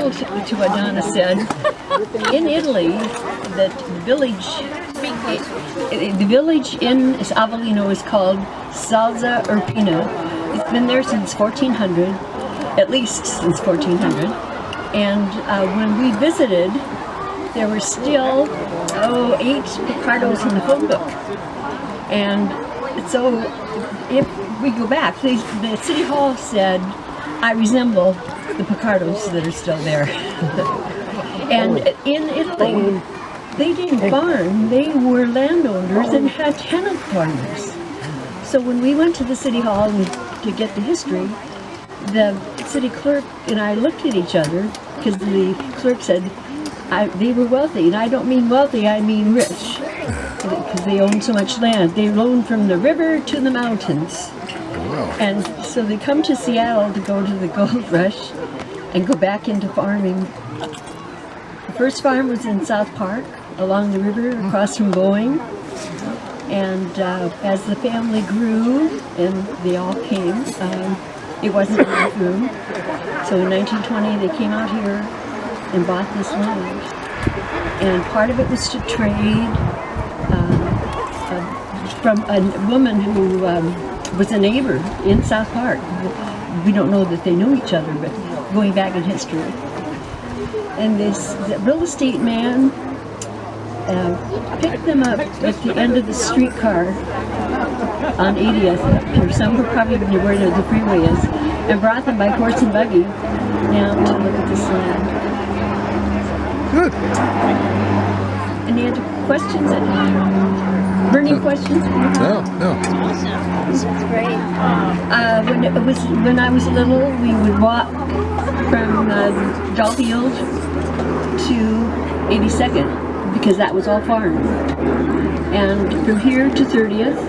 echo to what Donna said. In Italy, the village in Avellino is called Salsa Irpina. It's been there since 1400, at least since 1400. And when we visited, there were still 8 Picardos in the phone book. And so if we go back, the City Hall said, I resemble the Picardos that are still there. And in Italy, they didn't farm, they were landowners and had tenant farmers. So when we went to the City Hall to get the history, the city clerk and I looked at each other because the clerk said they were wealthy, and I don't mean wealthy, I mean rich, because they own so much land. They own from the river to the mountains. And so they come to Seattle to go to the gold rush and go back into farming. The first farm was in South Park, along the river, across from Boeing. And as the family grew and they all came, it wasn't enough room. So in 1920 they came out here and bought this land. And part of it was to trade from a woman who was a neighbor in South Park. We don't know that they knew each other, but going back in history. And the real estate man picked them up at the end of the streetcar on 80th up here. Some were probably where the freeway is, and brought them by horse and buggy down to look at this land. Good. Any other questions? Burning questions? No. This is great. When I was little, we would walk from Dollfield to 82nd because that was all farm, and from here to 30th,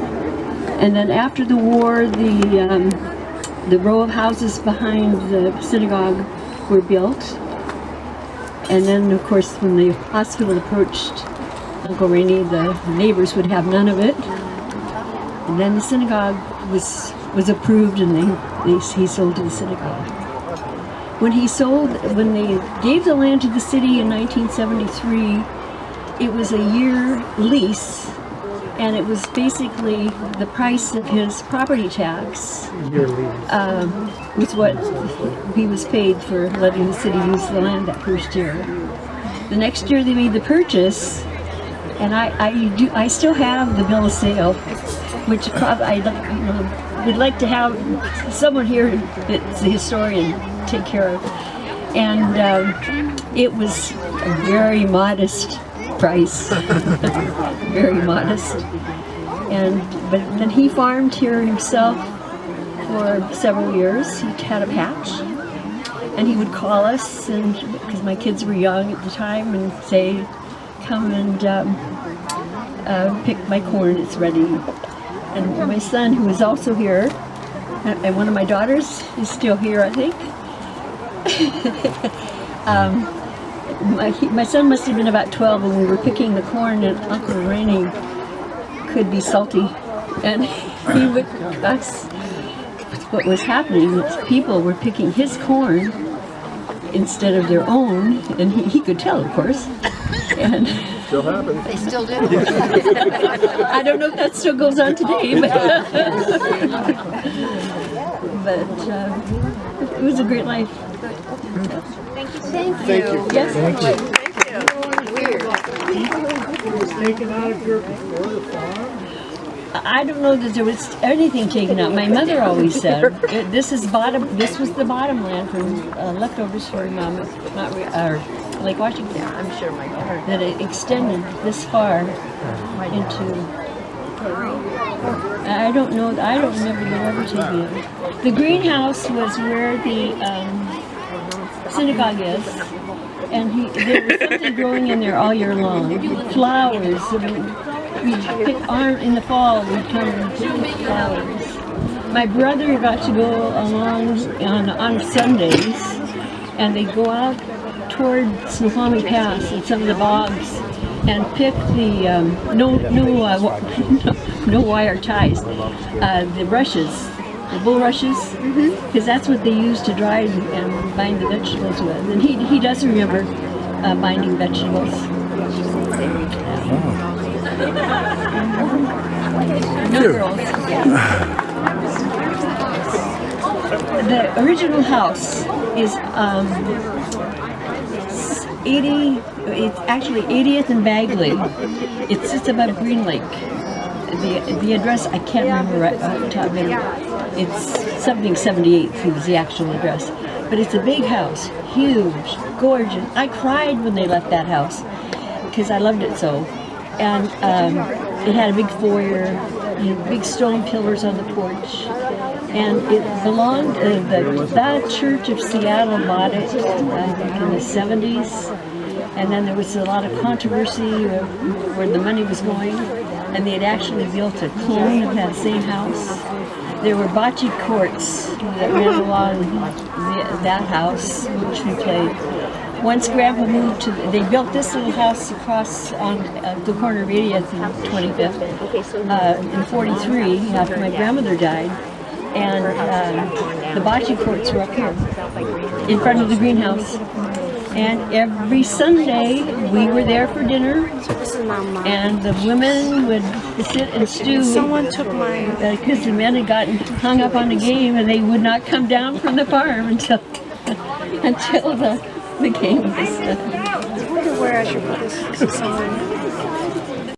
and then after the war, the row of houses behind the synagogue were built. And then, of course, when the hospital approached Uncle Rainey, the neighbors would have none of it. And then the synagogue was approved, and he sold to the synagogue. When they gave the land to the city in 1973, it was a year lease, and it was basically the price of his property tax was what he was paid for letting the city use the land that first year. The next year they made the purchase, and I still have the bill of sale, which I would like to have someone here that's a historian take care of. And it was a very modest price, very modest. But then he farmed here himself for several years. He had a patch, and he would call us, and because my kids were young at the time, and say, "Come and pick my corn; it's ready." And my son, who is also here, and one of my daughters is still here, I think. My son must have been about 12 when we were picking the corn, and Uncle Rainey could be salty, and he would us. What was happening is people were picking his corn instead of their own, and he could tell, of course. And Still happens. They still do. I don't know if that still goes on today, but it was a great life. Thank you. Thank you. Yes. Weird. Was taken out of here before the farm? I don't know that there was anything taken out. My mother always said this was the bottom land from leftovers from Lake Washington. Yeah, I'm sure my daughter. That it extended this far into. I don't know. I don't remember them ever taking it. The greenhouse was where the synagogue is, and there was something growing in there all year long. Flowers. We'd pick in the fall. We'd come and pick flowers. My brother got to go along on Sundays, and they'd go out toward Snoqualmie Pass and some of the bogs and pick the no wire ties, the rushes the bulrushes, because that's what they used to dry and bind the vegetables with. And he does remember binding vegetables. No girls. The original house is it's actually 80th and Bagley. It sits above Green Lake. The address I can't remember right off the top of it. It's something 78th is the actual address. But it's a big house, huge, gorgeous. I cried when they left that house because I loved it so. And it had a big foyer, big stone pillars on the porch. And it belonged, the Church of Seattle bought it, I think in the 70s. And then there was a lot of controversy where the money was going. And they had actually built a clone of that same house. There were bocce courts that ran along that house, which we played. Once Grandpa moved to, they built this little house across on the corner of 80th and 25th in 43 after my grandmother died. And the bocce courts were up here in front of the greenhouse. And every Sunday we were there for dinner, and the women would sit and stew. Someone took my because the men had gotten hung up on the game, and they would not come down from the farm until the game was. I wonder where I should put this on.